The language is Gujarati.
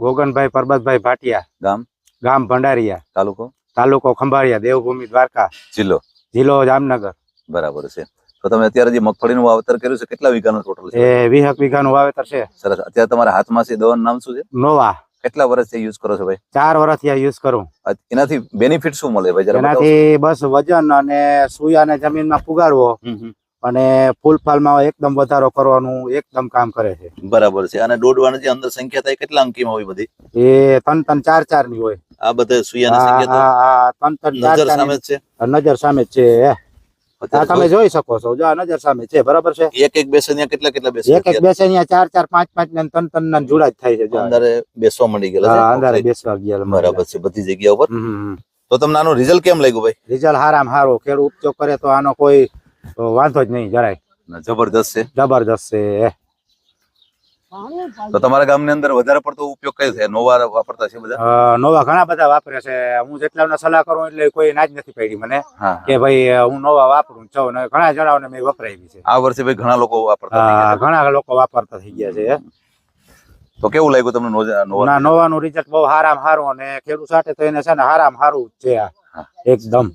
ગોગનભાઈ પરબતભાઈ ભાટિયા, ગામ ગામ ભંડારીયા, તાલુકો ખંભાળિયા, દેવભૂમિ દ્વારકા, જિલ્લો જામનગર. બરાબર છે. તો તમે અત્યારે જે મગફળીનું વાવેતર કર્યું છે કેટલા વીઘાનું ટોટલ છે? એ 20 વીઘાનું વાવેતર છે. સરસ. અત્યારે તમારા હાથમાં છે દવાનું નામ શું છે? નોવા. કેટલા વર્ષથી યુઝ કરો છો ભાઈ? 4 વર્ષથી યુઝ કરું. એનાથી બેનિફિટ શું મળે ભાઈ? એનાથી બસ વજન અને સુયાને જમીનમાં પુગાડવો અને ફૂલફાલમાં એકદમ વધારો કરવાનું એકદમ કામ કરે છે. બરાબર છે. અને દોડવાની જે અંદર સંખ્યા થાય કેટલા અંકીમાં હોય બધી? એ 3 4 4 ની હોય. આ બધા સુયાની સંખ્યા તો 3 4 નજર સામે જ છે. નજર સામે જ છે. તમે જોઈ શકો છો, જો આ નજર સામે છે. બરાબર છે. એક બેસે કેટલા બેસે? એક બેસે 4 4 5 5 ને 3 3 ના જોડા જ થાય છે. અંદર બેસવા માંડી ગયેલા છે. અંદર બેસવા ગયા. બરાબર છે. બધી જગ્યા ઉપર. તો તમને આનો રિઝલ્ટ કેમ લાગ્યું ભાઈ? રિઝલ્ટ હારામાં હારો. ખેડૂત ઉપયોગ કરે તો આનો કોઈ વાંધો જ નહીં જરાય. જબરદસ્ત છે. જબરદસ્ત છે. તો તમારા ગામની અંદર વધારે પડતો ઉપયોગ કયો છે? નોવા વાપરતા છે બધા? નોવા ઘણા બધા વાપરે છે. હું જેટલાને સલાહ કરું એટલે કોઈ ના જ નથી પડી મને કે ભાઈ હું નોવા વાપરું છું. ઘણા જણાવને મેં વપરાવી છે. આ વર્ષે ભાઈ ઘણા લોકો વાપરતા ઘણા લોકો વાપરતા થઈ ગયા છે. તો કેવું લાગ્યું તમને? નોવાનું રિઝલ્ટ બહુ હારામાં હારું અને ખેડૂત સાથે તો એને છે ને હારામાં હારું જ છે એકદમ.